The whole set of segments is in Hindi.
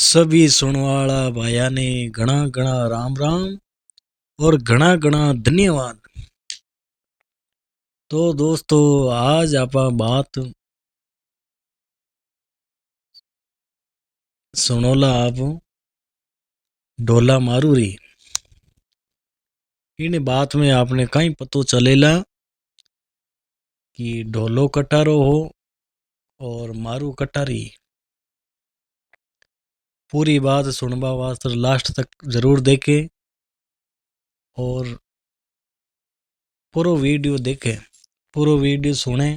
सभी सुनवाला भाया ने घना घना राम राम और घना घना धन्यवाद। तो दोस्तों आज आप बात सुनोला आप ढोला मारू री। इन बात में आपने कहीं पतो चलेला कि ढोलो कटारो हो और मारू कटारी। पूरी बात सुनवा वास्ते लास्ट तक जरूर देखे और पूरा वीडियो देखे, पूरा वीडियो सुने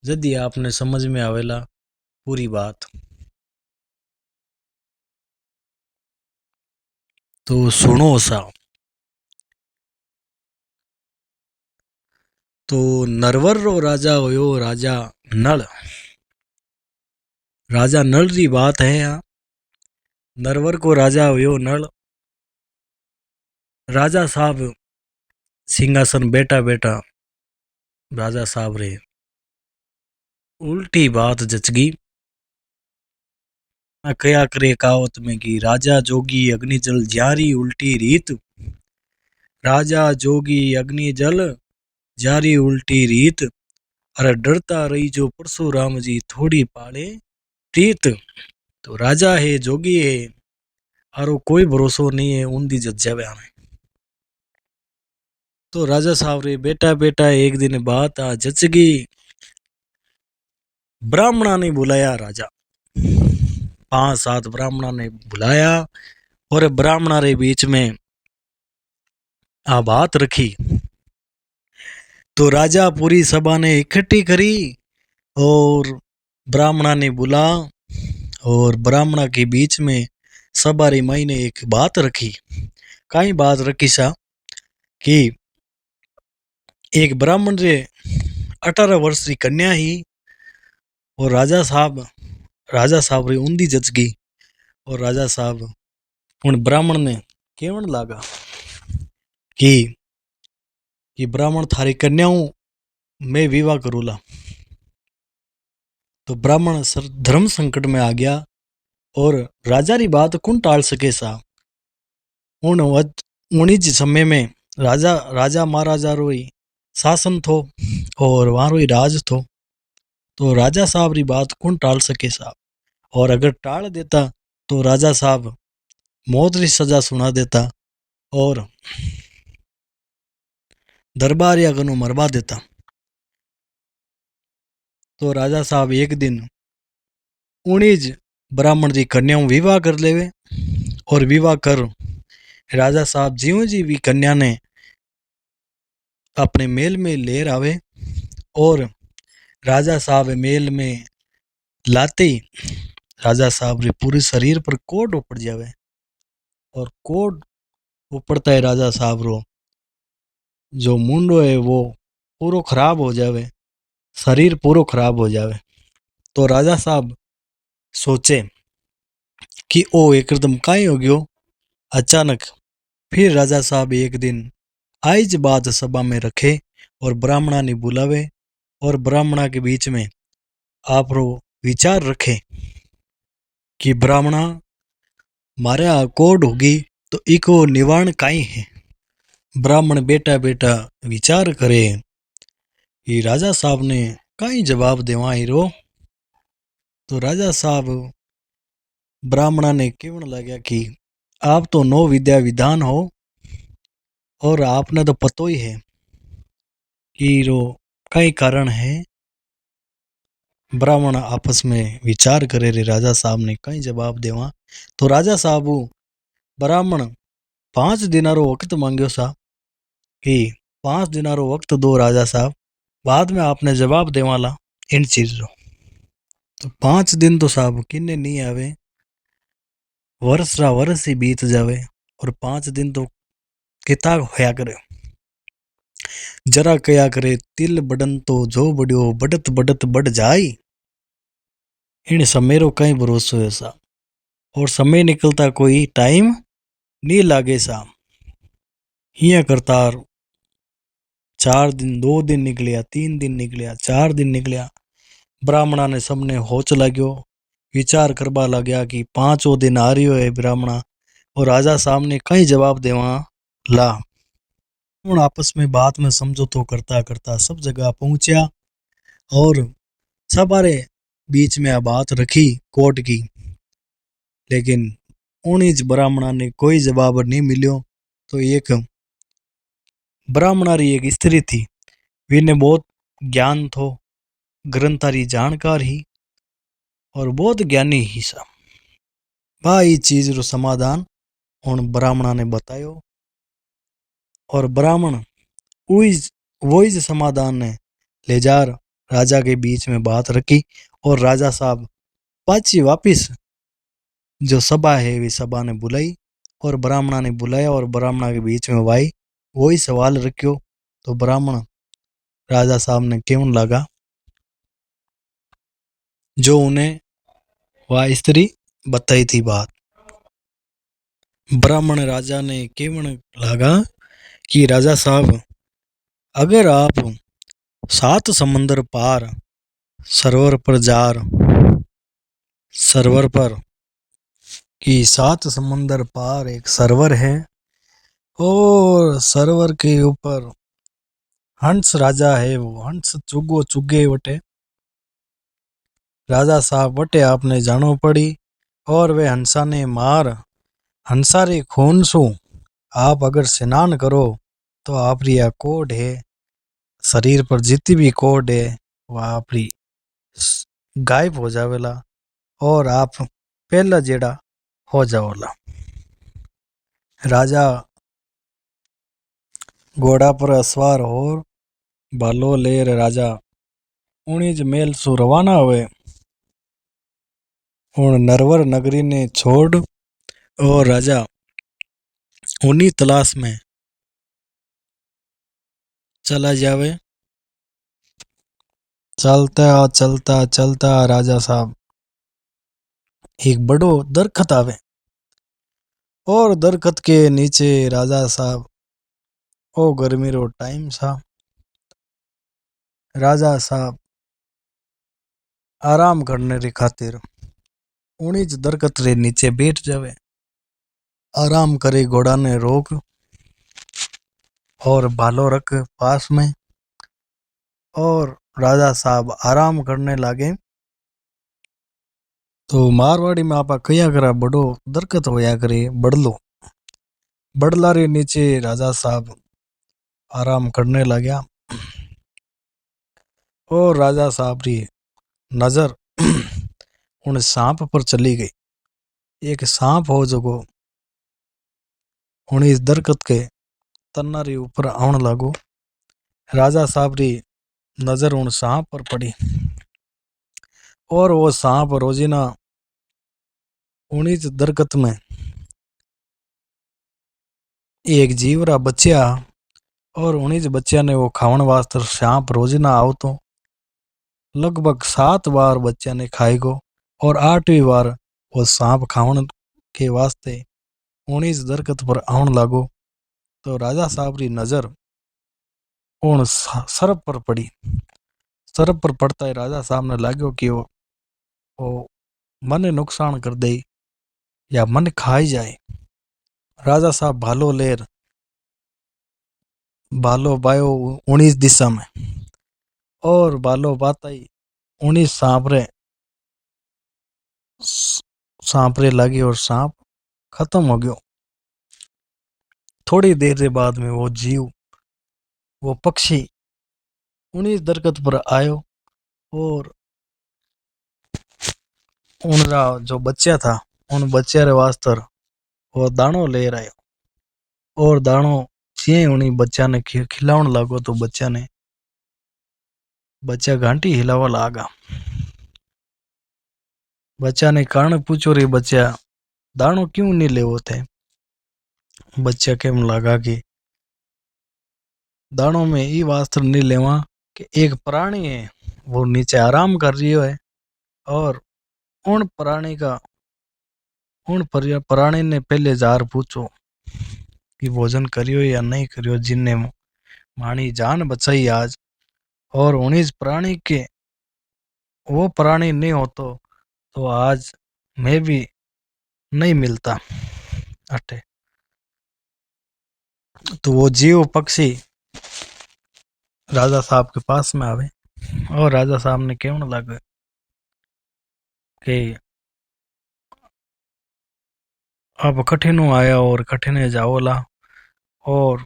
यदि आपने समझ में आवेला पूरी बात। तो सुनो सा। तो नरवर रो राजा होयो राजा नल। राजा नल री बात है यहाँ। नरवर को राजा होयो नल। राजा साहब सिंहासन बैठा बैठा राजा साहब रे उल्टी बात जचगी। कया करे कहावत में कि राजा जोगी अग्नि जल जारी उल्टी रीत। राजा जोगी अग्नि जल जारी उल्टी रीत। अरे डरता रही जो परशुराम जी थोड़ी पाले प्रीत। तो राजा है जोगी है और कोई भरोसो नहीं है उन दी जज जावे हमें। तो राजा साहब रे बेटा बेटा एक दिन बात आ जचगी। ब्राह्मणा ने बुलाया राजा। 5-7 ब्राह्मणा ने बुलाया और ब्राह्मणा रे बीच में आ बात रखी। तो राजा पूरी सभा ने इकट्ठी करी और ब्राह्मणा ने बुला और ब्राह्मणा के बीच में सभा री माई ने एक बात रखी। कई बात रखी सा कि एक ब्राह्मण रे 18 वर्ष की कन्या ही और राजा साहब रे ऊंधी जचगी। और राजा साहब उन ब्राह्मण ने केवन लागा कि ब्राह्मण थारी कन्याओं मैं विवाह करूला। तो ब्राह्मण धर्म संकट में आ गया और राजा री बात कौन टाल सके सा। उन्हीं समय में राजा महाराजा रो शासन थो और वहां रो राज थो। तो राजा साहब री बात कौन टाल सके सा। और अगर टाल देता तो राजा साहब मौत री सजा सुना देता और दरबारिया कनु मरवा देता। तो राजा साहब एक दिन उन्हीं ब्राह्मण जी कन्याओं विवाह कर लेवे और विवाह कर राजा साहब ज्यों जी भी कन्या ने अपने मेल में लेर आवे और राजा साहब मेल में लाते ही राजा साहब रे पूरे शरीर पर कोड उपड़ जावे और कोड उपड़ता है राजा साहब रो जो मुंडो है वो पूरो खराब हो जावे, शरीर पूरो खराब हो जावे। तो राजा साहब सोचे कि ओ एकदम काई हो गयो अचानक। फिर राजा साहब एक दिन आइज बात सभा में रखे और ब्राह्मणा ने बुलावे और ब्राह्मणा के बीच में आप रो विचार रखे कि ब्राह्मणा मारे कोड होगी तो इको निवारण काई है। ब्राह्मण बेटा बेटा विचार करे कि राजा साहब ने काई जवाब देवा ही रो। तो राजा साहब ब्राह्मणा ने केवन लगा कि आप तो नो विद्या विधान हो और आपने तो पतो ही है कि रो कई कारण है। ब्राह्मण आपस में विचार करे रे राजा साहब ने कई जवाब देवा। तो राजा साहब ब्राह्मण 5 दिना रो वक्त मांग्यो सा कि 5 दिना रो वक्त दो राजा साहब, बाद में आपने जवाब देवाला इन चीज रो। तो 5 दिन तो साहब किन्ने नहीं आवे, वर्ष ही बीत जावे और 5 दिन तो किता होया करे। जरा कया करे तिल बड़न तो जो बड़ियो बढ़त बढ़त बढ़ जाई। इन समय रो कई भरोसो है सा और समय निकलता कोई टाइम नहीं लागे सा। हिया करतार 4 दिन 2 दिन निकलिया, 3 दिन निकलिया, 4 दिन निकलिया। ब्राह्मणा ने सबने होच लाग्यो विचार करवा लग्या कि 5 दिन आ रही है ब्राह्मणा और राजा साहब ने कई जवाब देवा ला। उन आपस में बात में समझौतो करता करता सब जगह पहुंचा और सबारे बीच में आ बात रखी कोर्ट की। लेकिन उन्हीं ब्राह्मणा ने कोई जवाब नहीं मिलो। तो एक ब्राह्मणा री एक स्त्री थी, वीने बहुत ज्ञान थो, ग्रंथारी जानकार ही और बहुत ज्ञानी ही सा। भाई चीज रो समाधान उन ब्राह्मणा ने बतायो और ब्राह्मण वही समाधान ने ले जा राजा के बीच में बात रखी। और राजा साहब पाची वापिस जो सभा है वी सभा ने बुलाई और ब्राह्मणा ने बुलाया और ब्राह्मणा के बीच में भाई वही सवाल रखियो। तो ब्राह्मण राजा साहब ने केवन लगा जो उन्हें वह स्त्री बताई थी बात। ब्राह्मण राजा ने केवन लगा कि राजा साहब अगर आप 7 समंदर पार सरवर पर जार सरवर पर कि 7 समंदर पार एक सरवर है और सरवर के ऊपर हंस राजा है, वो हंस चुगो चुगे वटे राजा साहब वटे आपने जानो पड़ी और वे हंसा ने मार हंसा रे खून सु आप अगर स्नान करो तो आपरी यह कोड है शरीर पर जितनी भी कोड है वह आपरी गायब हो जावेला और आप पहला जेड़ा हो जाओला। राजा घोड़ा पर असवार और बालो लेर राजा उन्हीं मेल सु रवाना हुए उन नरवर नगरी ने छोड़ और राजा उन्हीं तलाश में चला जावे। चलता चलता चलता राजा साहब एक बड़ो दरखत आवे और दरखत के नीचे राजा साहब ओ गर्मी रो टाइम सा राजा साहब आराम करने री खातिर उन्हीं दरखत रे नीचे बैठ जावे। आराम करे घोड़ा ने रोक और भालो रख पास में और राजा साहब आराम करने लागे। तो मारवाड़ी में आपा कया करा बड़ो दरखत होया करे बड़लो बड़ला रे नीचे राजा साहब आराम करने लग्या और राजा साहब री नजर उन सांप पर चली गई। एक सांप हो जगो उन इस दरखत के तना रे ऊपर आवन लागो। राजा साहब री नजर उन सांप पर पड़ी और वो सांप रोजीना उन्हीं दरखत में एक जीव रा बच्चा और उन्हीं बच्चा ने वो खावन वास्ते सांप रोजीना आओ तो लगभग 7 बार बच्चा ने खाएगो और 8वीं बार वो सांप खावन के वास्ते उन्हीं दरखत पर आवन लागो। तो राजा साहब री नजर उन सर्प पर पड़ी। सर्प पर पड़ता है राजा साहब ने लाग्यो कि वो मन नुकसान कर दे या मन खाई जाए। राजा साहब भालो लेर भालो बायो 19 दिशा में और भालो बाता ही 19 सांपरे लगी और सांप खत्म हो गयो। थोड़ी देर के बाद में वो जीव वो पक्षी 19 दरखत पर आयो और उनरा जो बच्चा था उन बच्चे रे वास्ते वो दाणो ले आयो और दाणो जिये उन्हीं बच्चा ने खिलावन लागो तो बच्चा घंटी हिलावा लागा। बच्चा ने कारण पूछो रे बच्चा दाणो क्यों नहीं लेवो थे। बच्चा के लगा कि दाणों में ई वास्त्र नहीं लेवा कि एक प्राणी है वो नीचे आराम कर रही है और उन प्राणी का उन प्राणी ने पहले जार पूछो कि भोजन करियो या नहीं करियो जिनने मानी जान बचाई आज और उन्हीं प्राणी के वो प्राणी नहीं होतो तो आज मैं भी नहीं मिलता अठे। तो वो जीव पक्षी राजा साहब के पास में आवे और राजा साहब ने कहने लगे कि अब कठिन आया और कठिन जाओला, और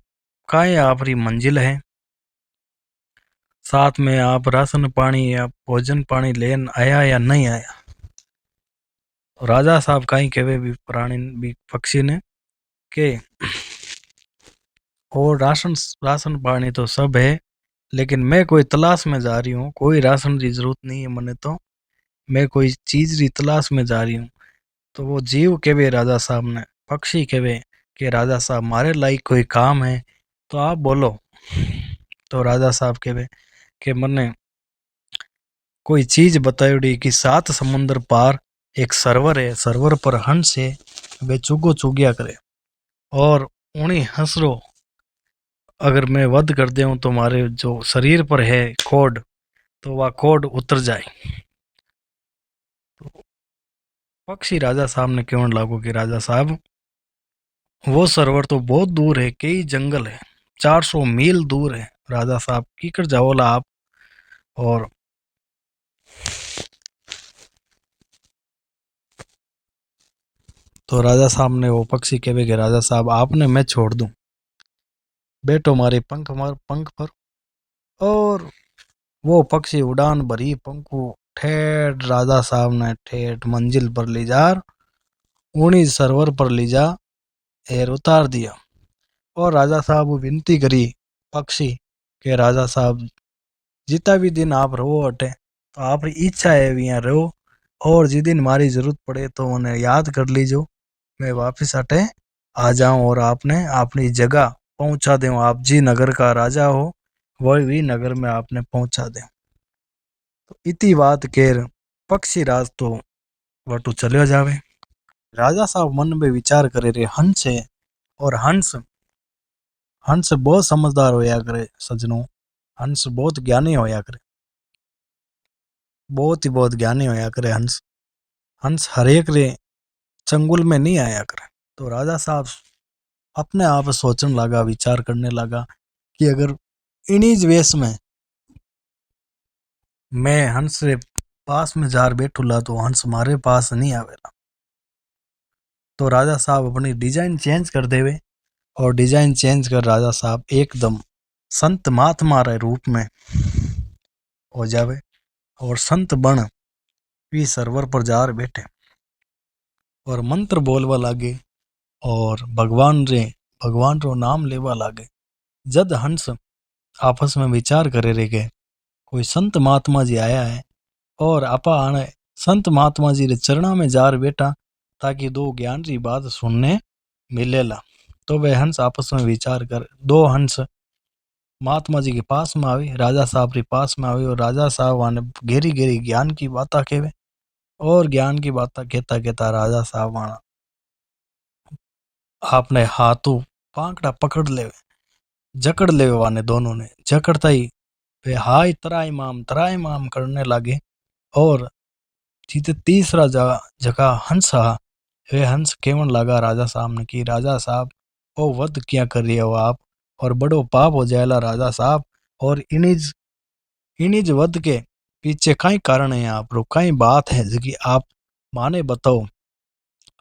काहे आपरी मंजिल है, साथ में आप राशन पानी या भोजन पानी लेन आया या नहीं आया। तो राजा साहब कहीं कहे भी प्राणी भी पक्षी ने के और राशन राशन पानी तो सब है, लेकिन मैं कोई तलाश में जा रही हूँ, कोई राशन की जरूरत नहीं है मने, तो मैं कोई चीज की तलाश में जा रही हूँ। तो वो जीव केवे राजा साहब ने, पक्षी केवे कि राजा साहब मारे लायक कोई काम है तो आप बोलो। तो राजा साहब केवे कि मने कोई चीज बतायोड़ी कि 7 समुंदर पार एक सरवर है, सरवर पर हंस है, वे चुगो चुगया करे, और उन्हीं हंसरो अगर मैं वध कर दूं तो मारे जो शरीर पर है कोड, तो वह कोड उतर जाए। तो पक्षी राजा साहब ने कहने लागो कि राजा साहब वो सरवर तो बहुत दूर है, कई जंगल है, 400 मील दूर है, राजा साहब की कर जाओला आप। और तो राजा साहब ने वो पक्षी कहे कि राजा साहब आपने मैं छोड़ दूं, बैठो मारे पंख पर। और वो पक्षी उड़ान भरी, पंखो ठेठ राजा साहब ने ठेठ मंजिल पर ले जा, उन्हीं सरवर पर ले जा एर उतार दिया। और राजा साहब वो विनती करी पक्षी के राजा साहब जितना भी दिन आप रहो अटे, तो आप इच्छा है भी यहाँ रहो, और जिस दिन हमारी जरूरत पड़े तो उन्हें याद कर लीजो, मैं वापस अटे आ जाऊं और आपने अपनी जगह पहुंचा दूं, आप जी नगर का राजा हो वही भी नगर में आपने पहुंचा दे। तो इतनी बात केर पक्षी राज तो वटू चलियो जावे। राजा साहब मन में विचार करे रे हंस है, और हंस हंस बहुत समझदार होया करे सजनों, हंस बहुत ज्ञानी होया करे, बहुत ही बहुत ज्ञानी होया करे हंस। हंस हरेक रे चंगुल में नहीं आया करे। तो राजा साहब अपने आप सोचने लगा, विचार करने लगा कि अगर इन्हीं वेश में मैं हंस रे पास में जार बैठूला तो हंस मारे पास नहीं आवेला। तो राजा साहब अपनी डिजाइन चेंज कर देवे, और डिजाइन चेंज कर राजा साहब एकदम संत महात्मा रे रूप में हो जावे, और संत बन भी सरवर पर जार बैठे और मंत्र बोलवा लागे, और भगवान रो नाम लेवा लागे। जद हंस आपस में विचार करे रे के कोई संत महात्मा जी आया है, और आपा आने संत महात्मा जी रे चरणा में जार बैठा ताकि दो ज्ञान की बात सुनने मिलेला। तो वे हंस आपस में विचार कर दो हंस महात्मा जी के पास में आवे, राजा साहब के पास में आवे, और राजा साहब आने गहरी गहरी ज्ञान की बातें कहवे, और ज्ञान की बातें कहता कहता राजा साहब आना आपने हाथों पांकड़ा पकड़ ले, जकड़ ले वाने दोनों ने, जकड़ता ही वे हाय तराई माम करने लगे। और जीते तीसरा जगह हंस हा, वे हंस केवन लगा राजा साहब ने कि राजा साहब ओ वध क्या कर रहे हो आप, और बड़ो पाप हो जाएला राजा साहब, और इनिज वध के पीछे कई कारण है, आप रो कई बात है जो आप माने बताओ,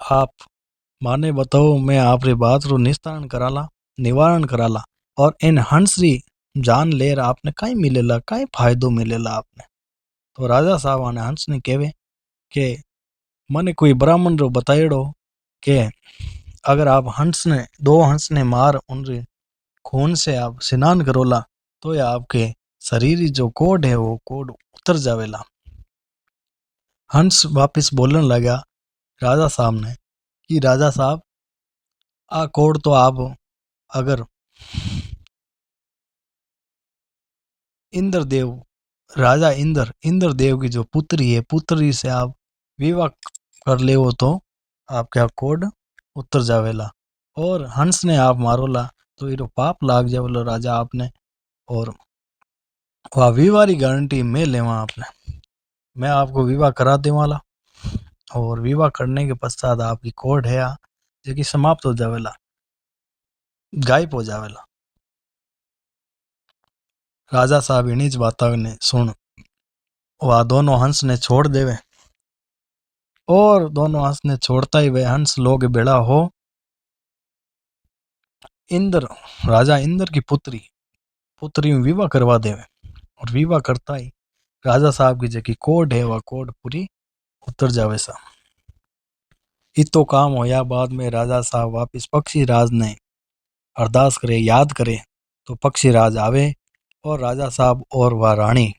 आप माने बताओ, मैं आप रे बात रो निस्तारण कराला, निवारण कराला, और इन हंस री जान लेर आपने कई मिलेला, कई फायदो मिलेला आपने। तो राजा साहब ने हंस ने कहवे के मने कोई ब्राह्मण रो बताएड़ो के अगर आप हंस ने दो हंस ने मार उन खून से आप स्नान करोला तो या आपके शरीर जो कोड है वो कोड उतर जावेला। हंस वापिस बोलने लगा राजा साहब ने कि राजा साहब आ कोड तो आप अगर इंद्रदेव राजा इंद्रदेव की जो पुत्री है, पुत्री से आप विवाह कर ले हो तो आपका कोड उतर जावेला, और हंस ने आप मारोला तो इरो पाप लाग जावेलो राजा आपने, और वह विवाह की गारंटी मैं लेवा आपने, मैं आपको विवाह करा देवाला। और विवाह करने के पश्चात आपकी कोड है जो कि समाप्त हो जावेला, गायब हो जावेला। राजा साहब इन्हीं ज बातों ने सुन वह दोनों हंस ने छोड़ देवे, और दोनों हंस ने छोड़ता ही वे हंस लोग बेड़ा हो इंद्र, राजा इंद्र की पुत्री में विवाह करवा देवे। और विवाह करता ही राजा साहब की जकी कोड है वह कोड पूरी उतर जावे सा। इतो काम होया बाद में राजा साहब वापिस पक्षी राज ने अरदास करे, याद करे तो पक्षी राज आवे, और राजा साहब और वह रानी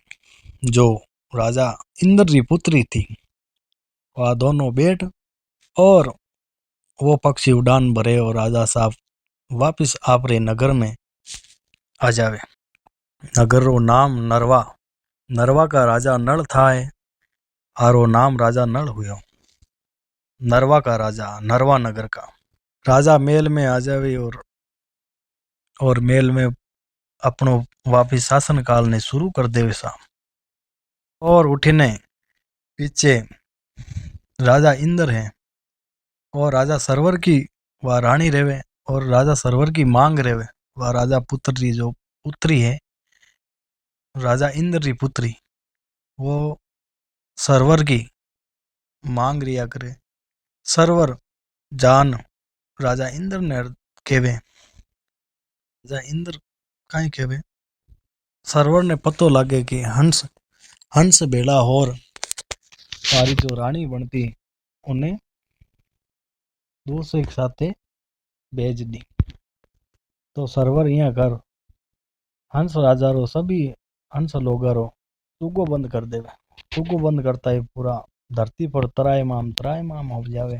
जो राजा इंद्र की पुत्री थी वह दोनों बैठ और वो पक्षी उड़ान भरे और राजा साहब वापिस आपरे नगर में आ जावे। नगर रो नाम नरवा, नरवा का राजा नल था है, आरो नाम राजा नल हुयो। नरवा का राजा, नरवा नगर का राजा मेल में आ जावे, और मेल में अपनो वापिस शासन काल ने शुरू कर देवे सा। और उठने पीछे राजा इंद्र है और राजा सरवर की वह रानी रेवे, और राजा सरवर की मांग रेवे। वह राजा पुत्र की जो पुत्री है, राजा इंद्र की पुत्री, वो सरवर की मांग रिया करे। सरवर जान राजा इंद्र ने केवे, राजा इंद्र कहीं केवे, सरवर ने पतो लागे कि हंस हंस बेड़ा और सारी जो रानी बनती उन्हें दूसरे के साथे भेज दी। तो सरवर यहाँ कर हंस राजा रो सभी हंस लोगा रो चुगो बंद कर देवे। चुगो बंद करता है पूरा धरती पर त्रायमाम हो जावे।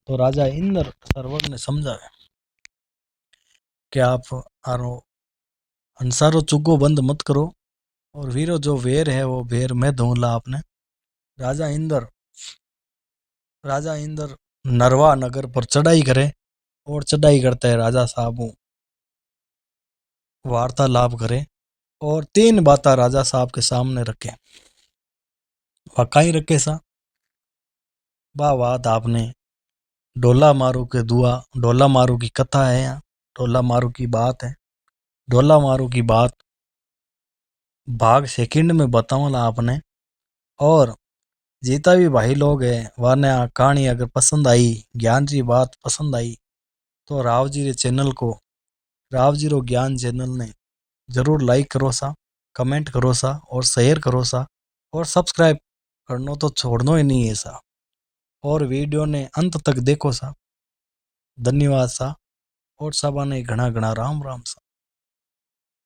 तो राजा इंद्र सरवर ने समझावे कि आप आरो हंसारो चुगो बंद मत करो, और वीरो जो वेर है वो वेर मैं धूला आपने। राजा इंद्र नरवा नगर पर चढ़ाई करे, और चढ़ाई करता है राजा साहब वार्तालाप करे, और 3 बातें राजा साहब के सामने रखे। वकाई रखे सा बा बात आपने डोला मारू के दुआ, डोला मारू की कथा है, यहाँ डोला मारू की बात है। डोला मारू की बात भाग सेकंड में बताऊंगा आपने। और जीता भी भाई लोग है वाने कहानी अगर पसंद आई, ज्ञान जी बात पसंद आई, तो राव जी रे चैनल को, राव जी रो ज्ञान चैनल ने जरूर लाइक करो सा, कमेंट करो सा, और शेयर करो सा, और सब्सक्राइब करनो तो छोड़नो ही नहीं है सा, और वीडियो ने अंत तक देखो सा। धन्यवाद सा, और सबा ने घना घना राम राम सा।